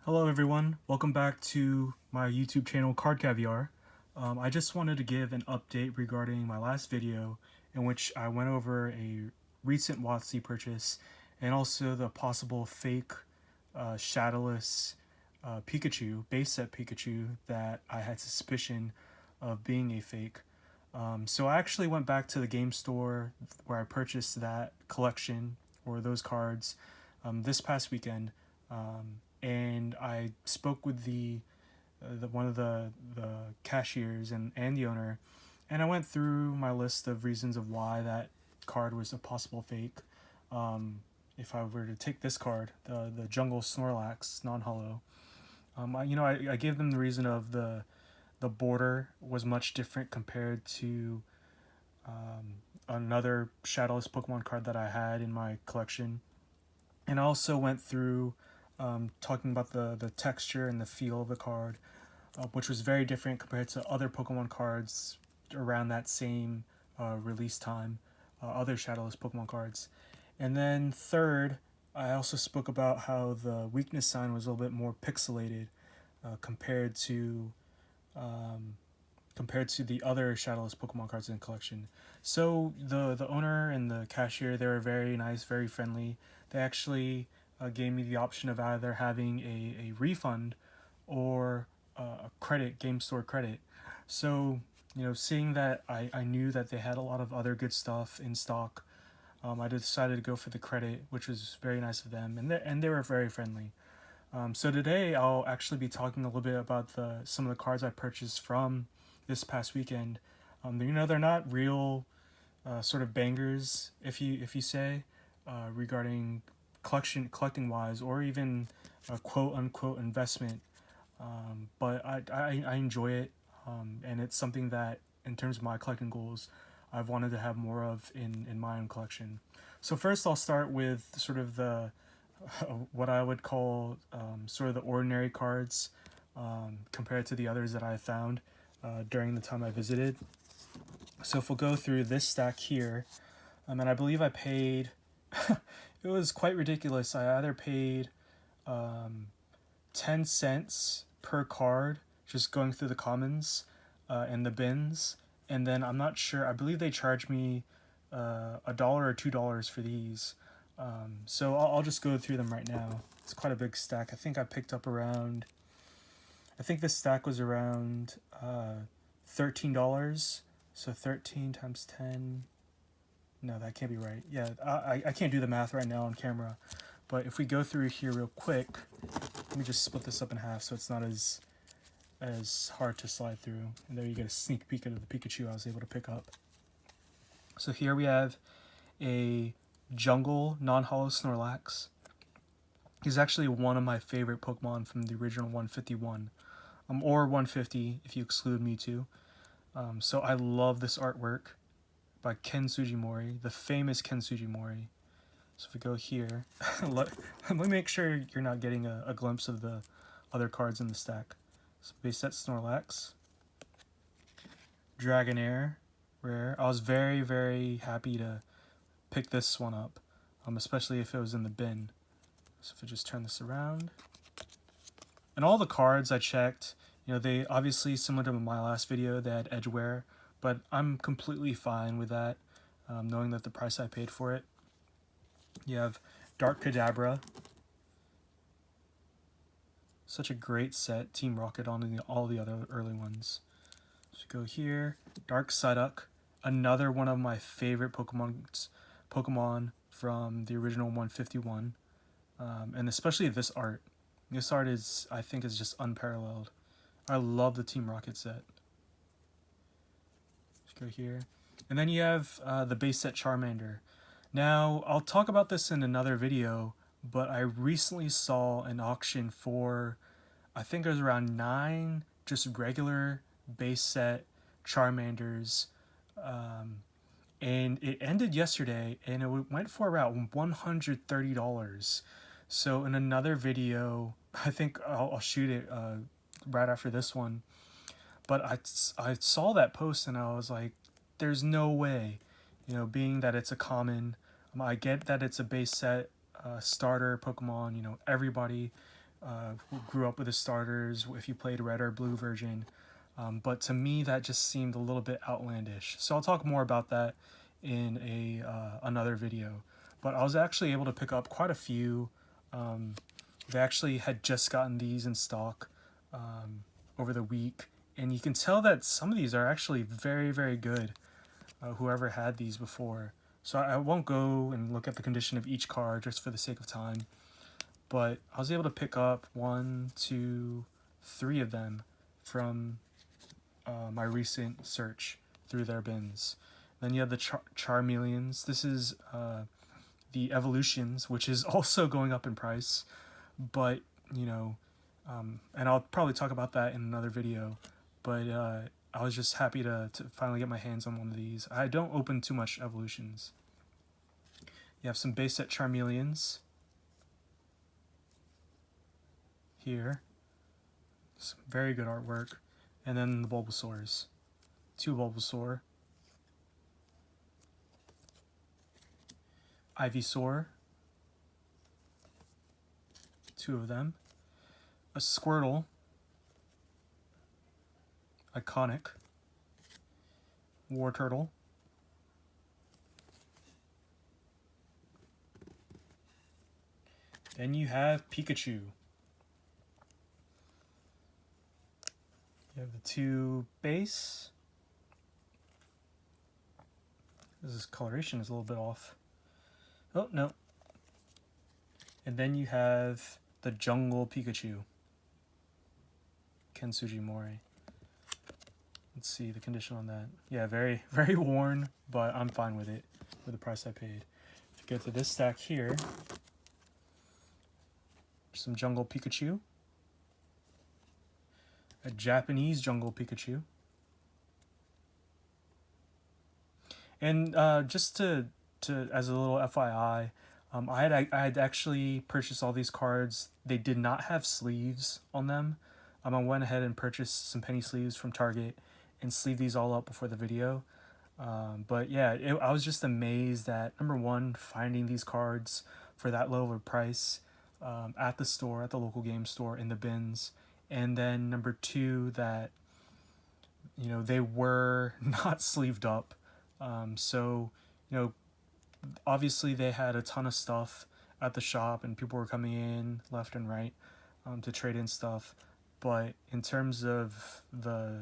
Hello everyone, welcome back to my YouTube channel cardcaviar. I just wanted to give an update regarding my last video in which I went over a recent WOTC purchase and also the possible fake Shadowless Pikachu, base set Pikachu that I had suspicion of being a fake. So I actually went back to the game store where I purchased that collection or those cards this past weekend. And I spoke with one of the cashiers and the owner, and I went through my list of reasons of why that card was a possible fake. If I were to take this card, the Jungle Snorlax non-hollow, I gave them the reason of the border was much different compared to another Shadowless Pokemon card that I had in my collection, and I also went through talking about the texture and the feel of the card, which was very different compared to other Pokemon cards around that same release time, other Shadowless Pokemon cards. And then third, I also spoke about how the weakness sign was a little bit more pixelated compared to the other Shadowless Pokemon cards in the collection. So the owner and the cashier, they were very nice, very friendly. They actually gave me the option of either having a refund or a credit, game store credit. So, seeing that I knew that they had a lot of other good stuff in stock, I decided to go for the credit, which was very nice of them, and they were very friendly. So today I'll actually be talking a little bit about some of the cards I purchased from this past weekend. They're not real sort of bangers, if you say, regarding collecting wise, or even a quote unquote investment. But I enjoy it, and it's something that, in terms of my collecting goals, I've wanted to have more of in my own collection. So first, I'll start with sort of the what I would call sort of the ordinary cards compared to the others that I found during the time I visited. So if we'll go through this stack here, and I believe I paid, it was quite ridiculous. I either paid 10 cents per card just going through the commons and the bins, and then I'm not sure, I believe they charged me $1 or $2 for these. So I'll just go through them right now. It's quite a big stack. I think I picked up around, I think this stack was around $13. So 13 times 10. No, that can't be right. Yeah, I can't do the math right now on camera. But if we go through here real quick, let me just split this up in half so it's not as hard to slide through. And there you get a sneak peek of the Pikachu I was able to pick up. So here we have a Jungle non-hollow Snorlax. He's actually one of my favorite Pokemon from the original 151. Or 150 if you exclude Mewtwo. So I love this artwork by Ken Sugimori, the famous Ken Sugimori. So if we go here, let me make sure you're not getting a glimpse of the other cards in the stack. So base set Snorlax, Dragonair, rare. I was very, very happy to pick this one up, especially if it was in the bin. So if I just turn this around, and all the cards I checked, they obviously, similar to my last video, they had edgeware, but I'm completely fine with that, knowing that the price I paid for it. You have Dark Kadabra, such a great set, Team Rocket on all the other early ones. So go here, Dark Psyduck, another one of my favorite Pokemon from the original 151, and especially this art. This art I think is just unparalleled. I love the Team Rocket set. Let's go here. And then you have the base set Charmander. Now, I'll talk about this in another video, but I recently saw an auction for, I think it was around 9 just regular base set Charmanders. And it ended yesterday, and it went for around $130. So in another video, I think I'll shoot it right after this one. But I saw that post and I was like, there's no way, being that it's a common. I get that it's a base set starter Pokemon, everybody who grew up with the starters if you played red or blue version. But to me, that just seemed a little bit outlandish. So I'll talk more about that in another video. But I was actually able to pick up quite a few. They actually had just gotten these in stock over the week. And you can tell that some of these are actually very, very good, whoever had these before. So I won't go and look at the condition of each card just for the sake of time. But I was able to pick up 1, 2, 3 of them from my recent search through their bins. Then you have the Charmeleons. This is the Evolutions, which is also going up in price. But, you know, and I'll probably talk about that in another video. But I was just happy to finally get my hands on one of these. I don't open too much Evolutions. You have some base set Charmeleons here. Some very good artwork. And then the Bulbasaurs. 2 Bulbasaur. Ivysaur. 2 of them. A Squirtle. Iconic. Wartortle. Then you have Pikachu. You have the 2 base. This coloration is a little bit off. Oh, no. And then you have the Jungle Pikachu. Ken Sugimori. Let's see the condition on that. Yeah, very, very worn, but I'm fine with it, with the price I paid. If you go to this stack here, some Jungle Pikachu. A Japanese Jungle Pikachu. And just to as a little FYI, I had actually purchased all these cards. They did not have sleeves on them. I went ahead and purchased some penny sleeves from Target and sleeved these all up before the video. But yeah, I was just amazed at, number one, finding these cards for that low of a price at the store, at the local game store, in the bins. And then number two, that, you know, they were not sleeved up. So, you know, obviously they had a ton of stuff at the shop and people were coming in left and right to trade in stuff. But in terms of the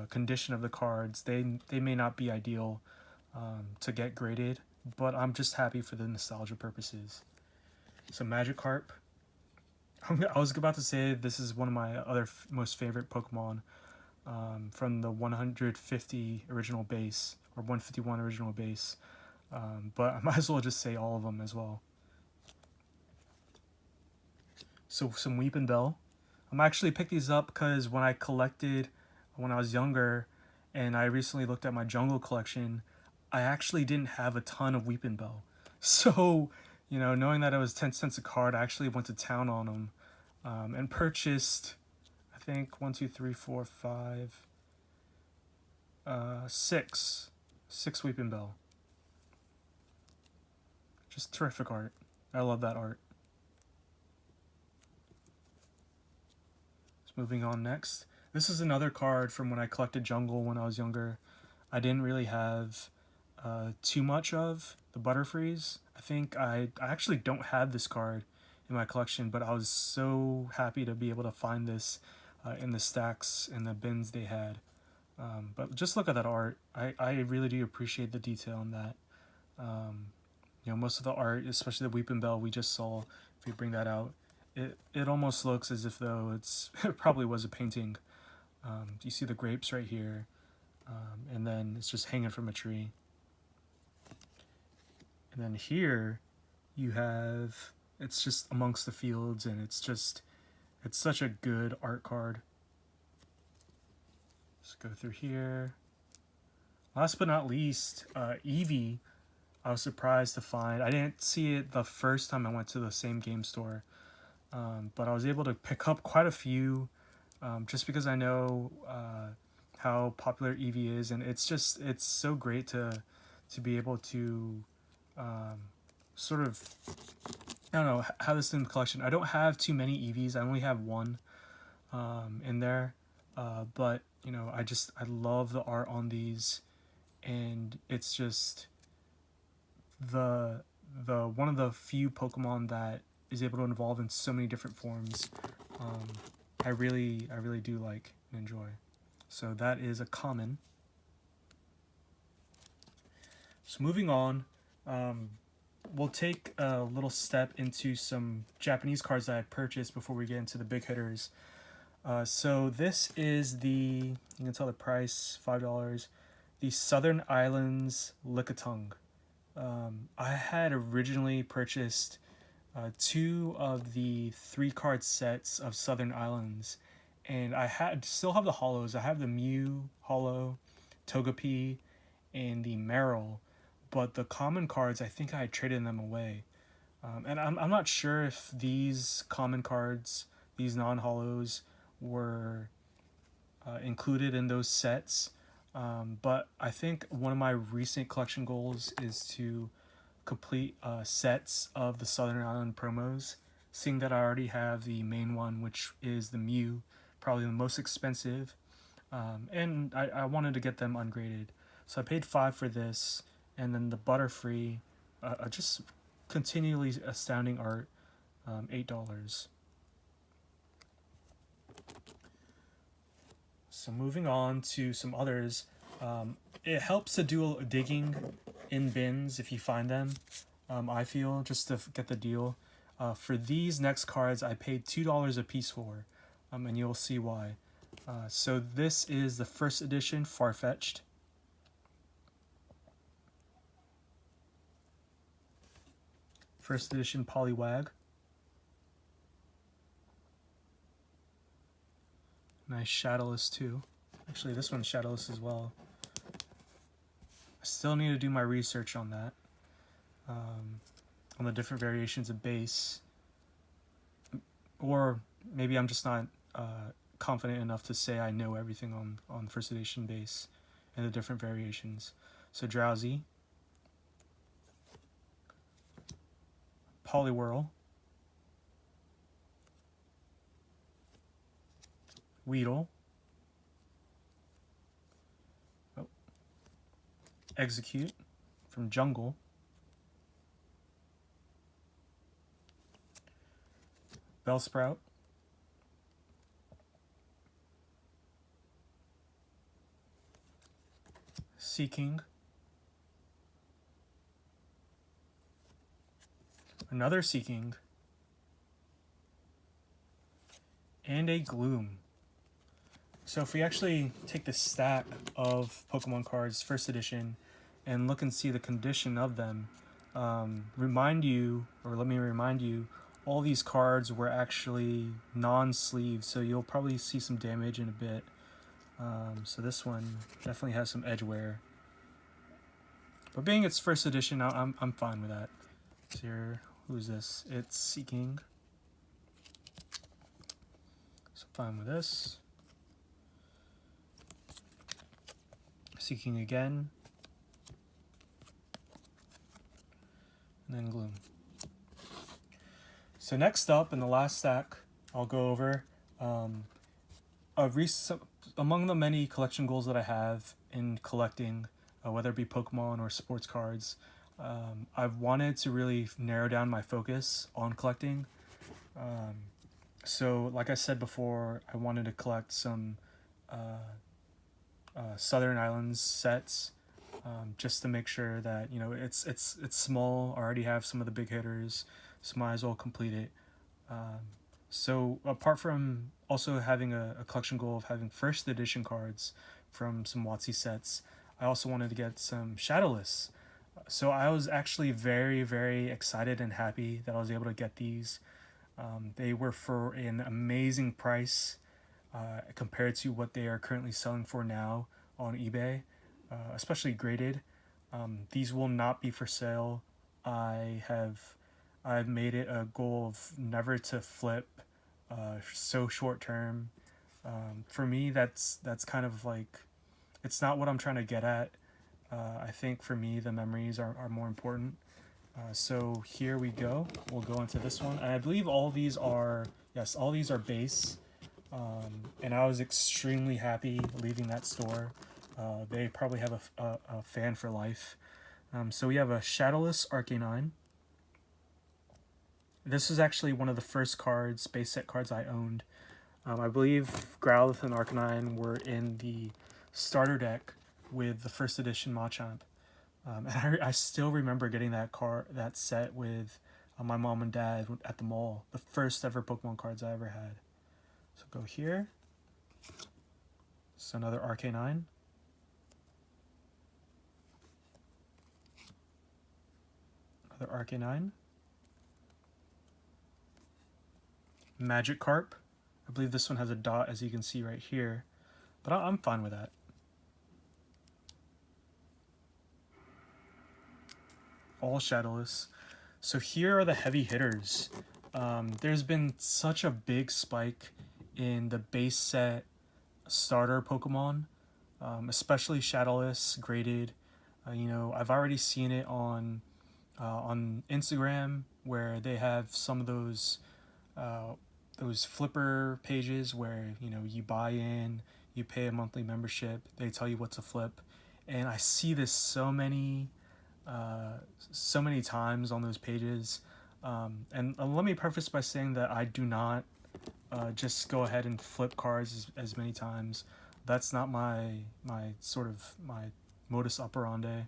condition of the cards, they may not be ideal to get graded, but I'm just happy for the nostalgia purposes. So Magikarp. I was about to say this is one of my other most favorite Pokemon from the 150 original base, or 151 original base, but I might as well just say all of them as well. So some Weepinbell. I'm actually picked these up because when I collected when I was younger, and I recently looked at my jungle collection, I actually didn't have a ton of Weepinbell. So, you know, knowing that it was 10 cents a card, I actually went to town on them and purchased, I think, 1, 2, 3, 4, 5, 6 Weepinbell. Just terrific art. I love that art. So moving on next. This is another card from when I collected Jungle when I was younger. I didn't really have too much of the Butterfrees. I think I actually don't have this card in my collection, but I was so happy to be able to find this in the stacks and the bins they had. But just look at that art. I really do appreciate the detail in that. You know, most of the art, especially the Weepinbell we just saw, if we bring that out, it almost looks as if though it probably was a painting. You see the grapes right here, and then it's just hanging from a tree. And then here you have, it's just amongst the fields, and it's such a good art card. Let's go through here. Last but not least, Eevee. I was surprised to find. I didn't see it the first time I went to the same game store, but I was able to pick up quite a few just because I know how popular Eevee is, and it's so great to be able to sort of I don't know how this is in the collection. I don't have too many EVs. I only have one in there. But you know, I love the art on these, and it's just the one of the few Pokemon that is able to evolve in so many different forms. Um, I really do like and enjoy. So that is a common. So moving on, um, we'll take a little step into some Japanese cards that I purchased before we get into the big hitters. So this is the, you can tell the price, $5. The Southern Islands Lickitung. I had originally purchased two of the 3 card sets of Southern Islands, and I had still have the hollows. I have the Mew hollow, Togepi, and the Meryl, but the common cards, I think I had traded them away. And I'm not sure if these common cards, these non hollows, were included in those sets. But I think one of my recent collection goals is to complete sets of the Southern Island promos, seeing that I already have the main one, which is the Mew, probably the most expensive. And I wanted to get them ungraded. So I paid 5 for this, and then the Butterfree, just continually astounding art, $8. So moving on to some others, it helps to do digging in bins if you find them. I feel just to get the deal. For these next cards, I paid $2 a piece for, and you'll see why. So this is the first edition Farfetch'd. First edition Poliwag. Nice Shadowless too. Actually, this one's Shadowless as well. I still need to do my research on that. On the different variations of base. Or maybe I'm just not confident enough to say I know everything on the first edition base and the different variations. So Drowsy, Poliwhirl, Weedle, Execute from Jungle, Bellsprout, Seaking, another Seaking, and a Gloom. So if we actually take the stack of Pokemon cards, first edition, and look and see the condition of them, let me remind you, all these cards were actually non-sleeved, so you'll probably see some damage in a bit. So this one definitely has some edge wear. But being its first edition, I'm fine with that. So here, who's this? It's Seaking. So fine with this. Seaking again. And then Gloom. So next up, in the last stack, I'll go over among the many collection goals that I have in collecting, whether it be Pokemon or sports cards. I've wanted to really narrow down my focus on collecting. So like I said before, I wanted to collect some Southern Islands sets, just to make sure that, you know, it's small. I already have some of the big hitters, so might as well complete it. So apart from also having a collection goal of having first edition cards from some WOTC sets, I also wanted to get some Shadowless. So I was actually very, very excited and happy that I was able to get these. They were for an amazing price compared to what they are currently selling for now on eBay, especially graded. These will not be for sale. I've made it a goal of never to flip so short term. For me, that's kind of like, it's not what I'm trying to get at. I think for me, the memories are more important. So here we go. We'll go into this one. And I believe all these are, yes, all these are base. And I was extremely happy leaving that store. They probably have a fan for life. So we have a Shadowless Arcanine. This is actually one of the first cards, base set cards I owned. I believe Growlithe and Arcanine were in the starter deck with the first edition Machamp. And I still remember getting that set with my mom and dad at the mall. The first ever Pokemon cards I ever had. So go here. So another Arcanine. Another Arcanine. Magikarp. I believe this one has a dot, as you can see right here. But I'm fine with that. All Shadowless. So here are the heavy hitters. There's been such a big spike in the base set starter Pokemon, especially Shadowless graded. You know, I've already seen it on Instagram where they have some of those flipper pages where, you know, you buy in, you pay a monthly membership, they tell you what to flip, and I see this so many times on those pages. And let me preface by saying that I do not just go ahead and flip cards as many times. That's not my modus operandi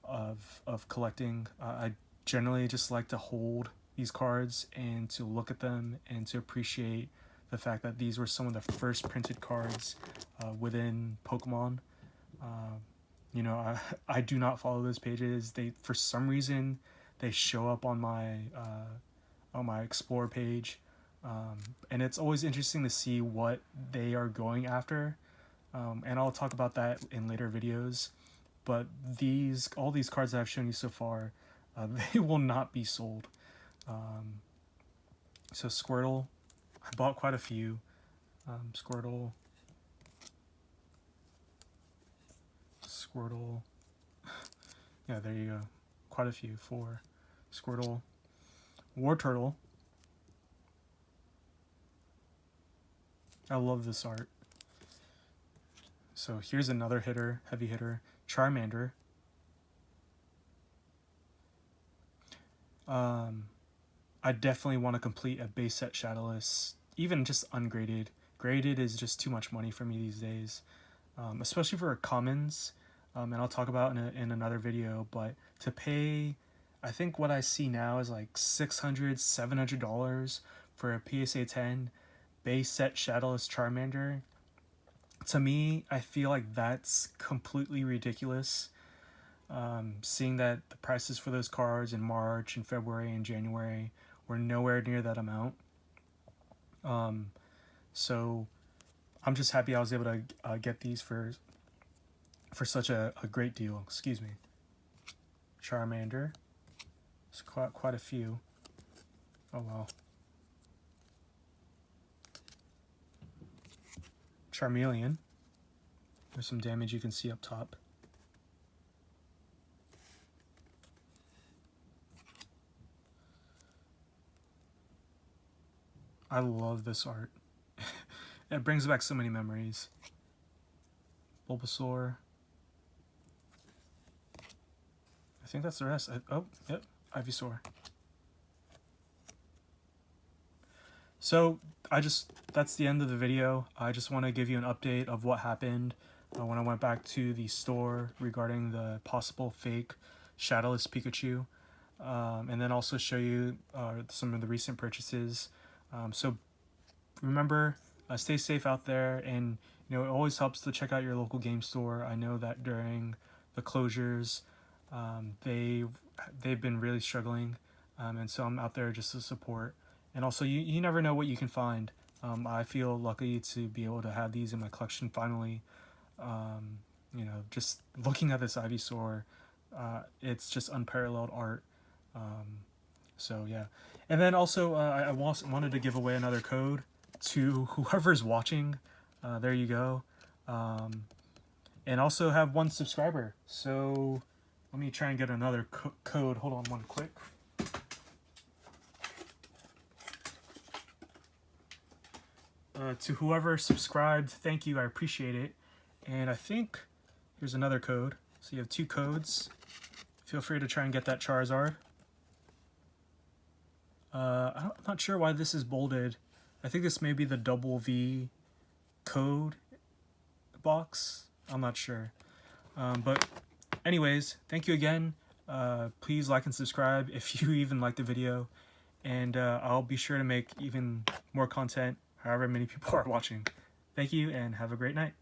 of collecting. I generally just like to hold these cards and to look at them and to appreciate the fact that these were some of the first printed cards within Pokemon. You know, I do not follow those pages. They, for some reason, they show up on my Explore page, and it's always interesting to see what they are going after. And I'll talk about that in later videos. But all these cards that I've shown you so far, they will not be sold. So Squirtle, I bought quite a few. Squirtle. Yeah, there you go. Quite a few. 4. Squirtle. Wartortle. I love this art. So here's another hitter, heavy hitter. Charmander. I definitely want to complete a base set Shadowless, even just ungraded. Graded is just too much money for me these days, especially for commons, and I'll talk about in another video. But to pay, I think what I see now is like $600, $700 for a PSA 10 base set Shadowless Charmander. To me, I feel like that's completely ridiculous. Seeing that the prices for those cards in March and February and January were nowhere near that amount. So I'm just happy I was able to get these for such a great deal. Excuse me. Charmander. It's quite a few. Oh wow. Charmeleon. There's some damage you can see up top. I love this art. It brings back so many memories. Bulbasaur. I think that's the rest. Oh, yep, Ivysaur. So that's the end of the video. I just want to give you an update of what happened when I went back to the store regarding the possible fake Shadowless Pikachu, and then also show you some of the recent purchases. So remember, stay safe out there, and you know, it always helps to check out your local game store. I know that during the closures, they've been really struggling, and so I'm out there just to support. And also, you never know what you can find. I feel lucky to be able to have these in my collection finally. You know, just looking at this Ivysaur, it's just unparalleled art. So yeah, and then also I wanted to give away another code to whoever's watching. There you go. And also have 1 subscriber. So Let me try and get another code. Hold on one quick. To whoever subscribed, thank you, I appreciate it. And I think here's another code. So you have 2 codes. Feel free to try and get that Charizard. I'm not sure why this is bolded. I think this may be the double V code box. I'm not sure. But anyways, thank you again. Please like and subscribe if you even like the video. And I'll be sure to make even more content however many people are watching. Thank you and have a great night.